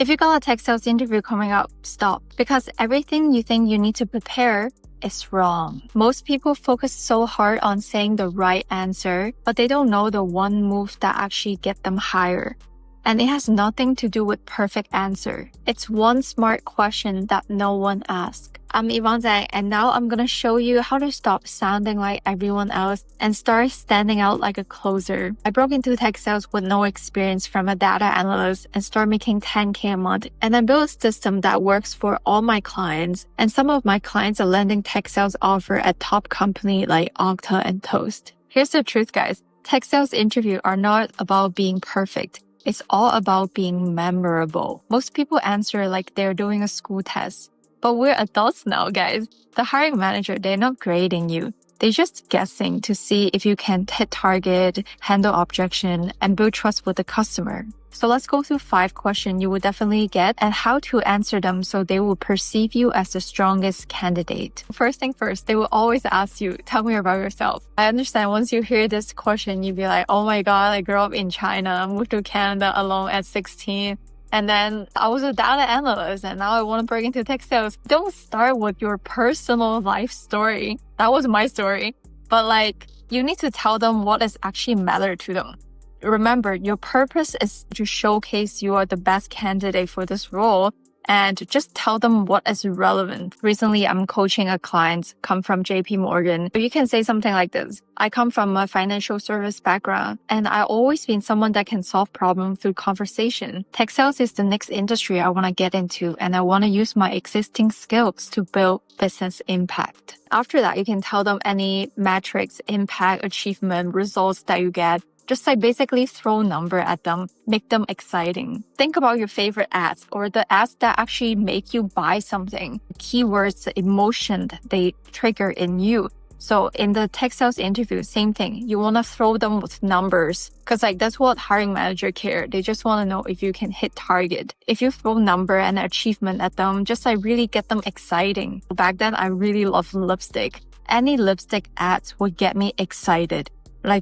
If you got a tech sales interview coming up, stop. Because everything you think you need to prepare is wrong. Most people focus so hard on saying the right answer, but they don't know the one move that actually get them higher. And it has nothing to do with perfect answer. It's one smart question that no one asks. I'm Yvonne Zhang, and now I'm gonna show you how to stop sounding like everyone else and start standing out like a closer. I broke into tech sales with no experience from a data analyst and started making 10K a month. And I built a system that works for all my clients. And some of my clients are landing tech sales offer at top company like Okta and Toast. Here's the truth, guys. Tech sales interviews are not about being perfect. It's all about being memorable. Most people answer like they're doing a school test. But we're adults now, guys. The hiring manager, they're not grading you. They're just guessing to see if you can hit target, handle objection, and build trust with the customer. So let's go through 5 questions you will definitely get and how to answer them so they will perceive you as the strongest candidate. First thing first, they will always ask you, tell me about yourself. I understand once you hear this question, you'll be like, oh my God, I grew up in China, moved to Canada alone at 16. And then I was a data analyst and now I want to break into tech sales. Don't start with your personal life story. That was my story. But you need to tell them what is actually matter to them. Remember, your purpose is to showcase you are the best candidate for this role and just tell them what is relevant. Recently, I'm coaching a client come from JP Morgan. You can say something like this. I come from a financial service background and I've always been someone that can solve problems through conversation. Tech sales is the next industry I want to get into and I want to use my existing skills to build business impact. After that, you can tell them any metrics, impact, achievement, results that you get. Just basically throw a number at them, make them exciting. Think about your favorite ads or the ads that actually make you buy something. Keywords, the emotion that they trigger in you. So in the tech sales interview, same thing. You want to throw them with numbers because that's what hiring manager care. They just want to know if you can hit target. If you throw number and achievement at them, just really get them exciting. Back then, I really loved lipstick. Any lipstick ads would get me excited.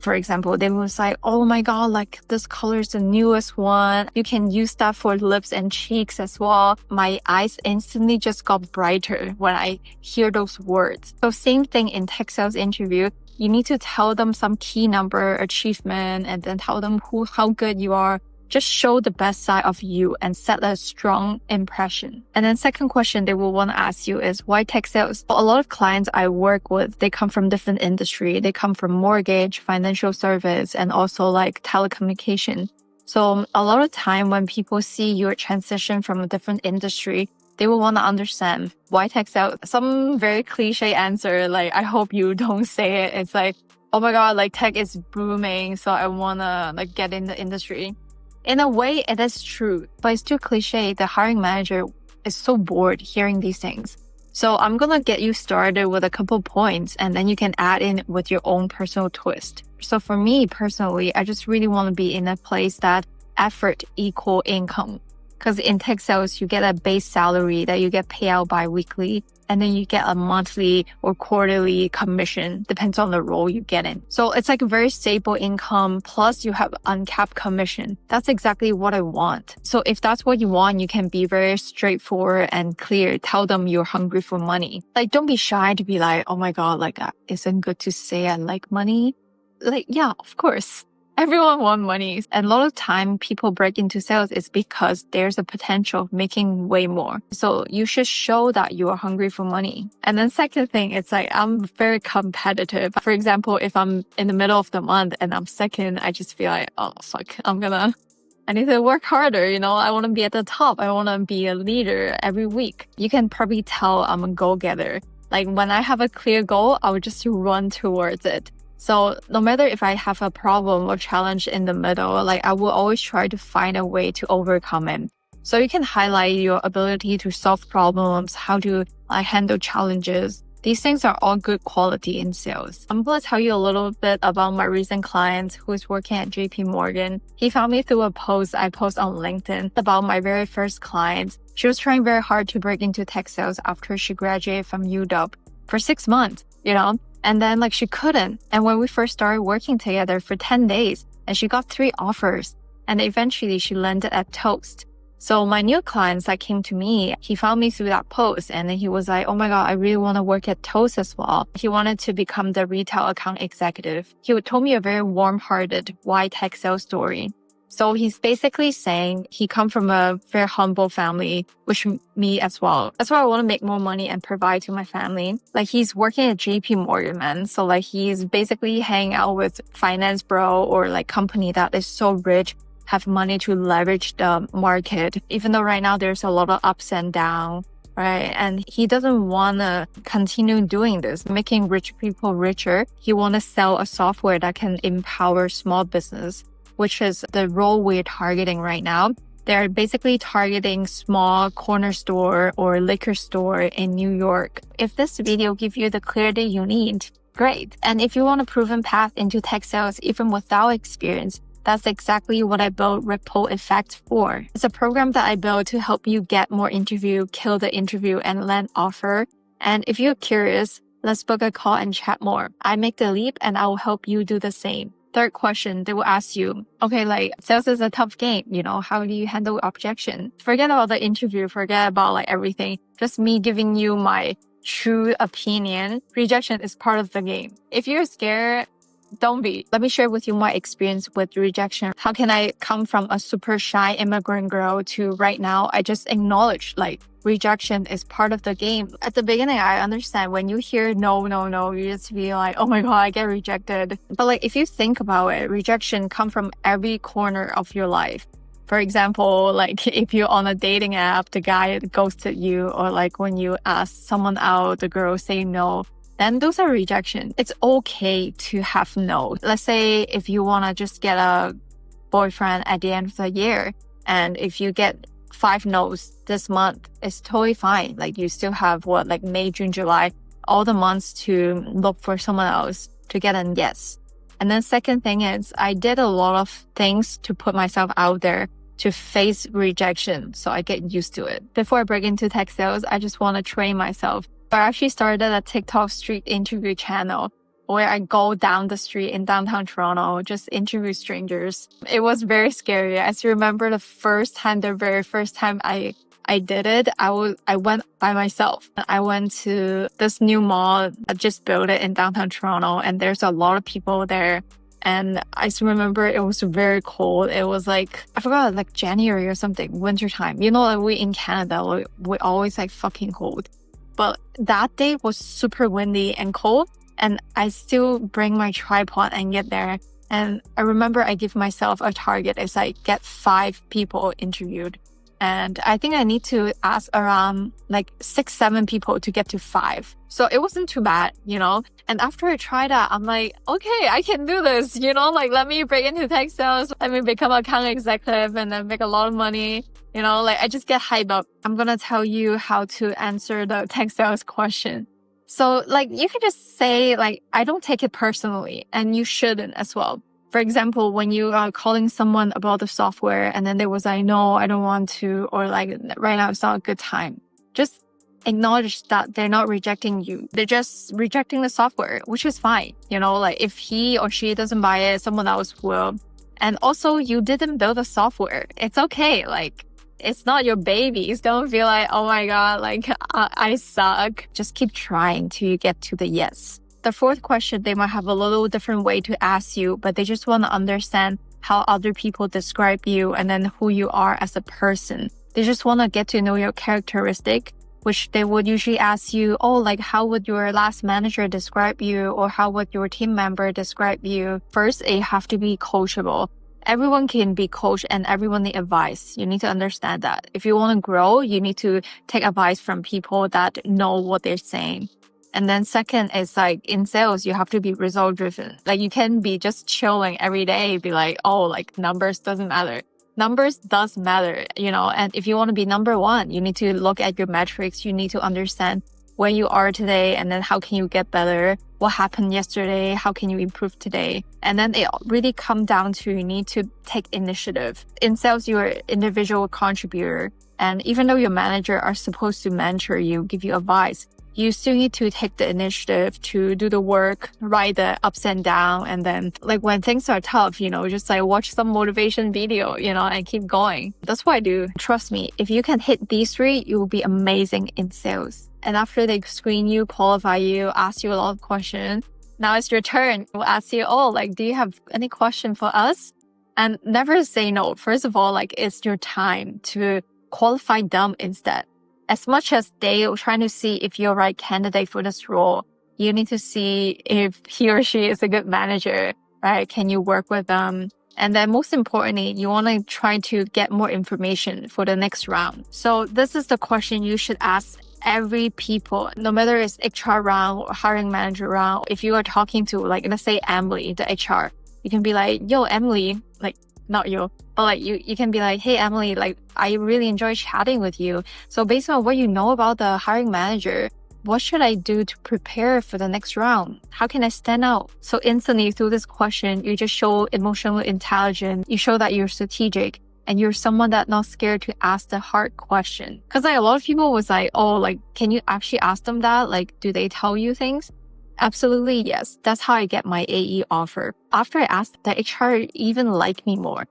For example, they was like, oh my God, this color is the newest one. You can use that for lips and cheeks as well. My eyes instantly just got brighter when I hear those words. So same thing in tech sales interview. You need to tell them some key number, achievement, and then tell them how good you are. Just show the best side of you and set a strong impression. And then second question they will want to ask you is why tech sales? A lot of clients I work with, they come from different industry. They come from mortgage, financial service, and also telecommunication. So a lot of time when people see your transition from a different industry, they will want to understand why tech sales. Some very cliche answer, I hope you don't say it. It's oh my God, tech is booming. So I want to get in the industry. In a way, it is true, but it's too cliche. The hiring manager is so bored hearing these things. So I'm going to get you started with a couple points and then you can add in with your own personal twist. So for me personally, I just really want to be in a place that effort equal income. Because in tech sales, you get a base salary that you get paid out bi-weekly. And then you get a monthly or quarterly commission, depends on the role you get in. So it's a very stable income, plus you have uncapped commission. That's exactly what I want. So if that's what you want, you can be very straightforward and clear. Tell them you're hungry for money. Don't be shy to be oh my God, isn't good to say I like money. Yeah, of course. Everyone wants money. And a lot of time people break into sales is because there's a potential of making way more. So you should show that you are hungry for money. And then second thing, it's I'm very competitive. For example, if I'm in the middle of the month and I'm second, I just feel oh fuck, I need to work harder. I want to be at the top. I want to be a leader every week. You can probably tell I'm a go-getter. When I have a clear goal, I would just run towards it. So no matter if I have a problem or challenge in the middle, I will always try to find a way to overcome it. So you can highlight your ability to solve problems, how to handle challenges. These things are all good quality in sales. I'm going to tell you a little bit about my recent client who is working at JP Morgan. He found me through a post I post on LinkedIn about my very first client. She was trying very hard to break into tech sales after she graduated from UW for 6 months, And then she couldn't. And when we first started working together for 10 days and she got 3 offers and eventually she landed at Toast. So my new clients that came to me, he found me through that post and then he was like, oh my God, I really want to work at Toast as well. He wanted to become the retail account executive. He told me a very warm-hearted why tech sales story. So he's basically saying he come from a very humble family, which me as well. That's why I want to make more money and provide to my family. Like he's working at JP Morgan, man. So like he's basically hanging out with finance bro or like company that is so rich, have money to leverage the market. Even though right now there's a lot of ups and downs, right? And he doesn't want to continue doing this, making rich people richer. He want to sell a software that can empower small business, which is the role we're targeting right now. They're basically targeting small corner store or liquor store in New York. If this video gives you the clarity you need, great. And if you want a proven path into tech sales, even without experience, that's exactly what I built Ripple Effect for. It's a program that I built to help you get more interview, kill the interview, and land offer. And if you're curious, let's book a call and chat more. I make the leap and I will help you do the same. Third question, they will ask you, okay, like sales is a tough game, how do you handle objection? Forget about the interview, forget about like everything. Just me giving you my true opinion. Rejection is part of the game. If you're scared, don't be. Let me share with you my experience with rejection. How can I come from a super shy immigrant girl to right now, I just acknowledge like rejection is part of the game. At the beginning, I understand when you hear no, you just feel like, oh my God, I get rejected. But like, if you think about it, rejection come from every corner of your life. For example, like if you're on a dating app, the guy ghosted you, or like when you ask someone out, the girl say no, then those are rejection. It's okay to have no. Let's say if you want to just get a boyfriend at the end of the year, and if you get 5 no's this month, it's totally fine. Like you still have May, June, July, all the months to look for someone else to get a yes. And then second thing is I did a lot of things to put myself out there to face rejection. So I get used to it. Before I break into tech sales, I just want to train myself. I actually started a TikTok street interview channel where I go down the street in downtown Toronto, just interview strangers. It was very scary. I still remember the very first time I did it, I went by myself. I went to this new mall. I just built it in downtown Toronto and there's a lot of people there. And I still remember it was very cold. It was like, I forgot, like January or something, wintertime. Like we in Canada, we always like fucking cold. But that day was super windy and cold. And I still bring my tripod and get there. And I remember I give myself a target is like get 5 people interviewed. And I think I need to ask around like 6-7 people to get to 5. So it wasn't too bad, And after I tried that, I'm like, okay, I can do this, like let me break into tech sales. Let me become an account executive and then make a lot of money. I just get hyped up. I'm going to tell you how to answer the tech sales question. So like you can just say like, I don't take it personally and you shouldn't as well. For example, when you are calling someone about the software and then they was like, no, I don't want to, or like right now it's not a good time. Just acknowledge that they're not rejecting you. They're just rejecting the software, which is fine. Like if he or she doesn't buy it, someone else will. And also you didn't build the software. It's okay. Like it's not your babies. Don't feel like, oh my God, like I suck. Just keep trying till you get to the yes. The fourth question, they might have a little different way to ask you, but they just want to understand how other people describe you and then who you are as a person. They just want to get to know your characteristic, which they would usually ask you, oh, like how would your last manager describe you? Or how would your team member describe you? First, it have to be coachable. Everyone can be coached and everyone need advice. You need to understand that. If you want to grow, you need to take advice from people that know what they're saying. And then second is like in sales, you have to be result driven. Like you can be just chilling every day, be like, oh, like numbers doesn't matter. Numbers does matter, and if you want to be number one, you need to look at your metrics. You need to understand where you are today and then how can you get better? What happened yesterday? How can you improve today? And then it really comes down to you need to take initiative. In sales, you're an individual contributor. And even though your manager are supposed to mentor you, give you advice, you still need to take the initiative to do the work, write the ups and downs, and then like when things are tough, just like watch some motivation video, and keep going. That's what I do. Trust me, if you can hit these three, you will be amazing in sales. And after they screen you, qualify you, ask you a lot of questions, now it's your turn. We'll ask you, do you have any question for us? And never say no. First of all, it's your time to qualify them instead. As much as they are trying to see if you're the right candidate for this role, you need to see if he or she is a good manager, right? Can you work with them? And then most importantly, you want to try to get more information for the next round. So this is the question you should ask every people, no matter it's HR round or hiring manager round. If you are talking to let's say Emily, the HR, you can be like, yo, Emily, not you, but you can be like, hey, Emily, I really enjoy chatting with you. So based on what you know about the hiring manager, what should I do to prepare for the next round? How can I stand out? So instantly through this question, you just show emotional intelligence. You show that you're strategic and you're someone that's not scared to ask the hard question. Cause a lot of people was like, can you actually ask them that? Do they tell you things? Absolutely, yes. That's how I get my AE offer. After I asked, the HR even liked me more.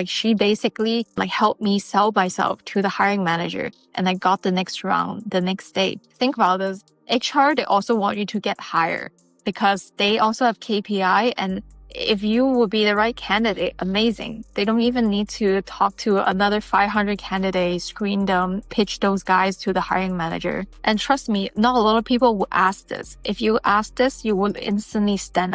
She basically helped me sell myself to the hiring manager, and I got the next round the next day. Think about this. HR, they also want you to get higher because they also have KPI, and if you would be the right candidate, amazing. They don't even need to talk to another 500 candidates, screen them, pitch those guys to the hiring manager. And trust me, not a lot of people will ask this. If you ask this, you will instantly stand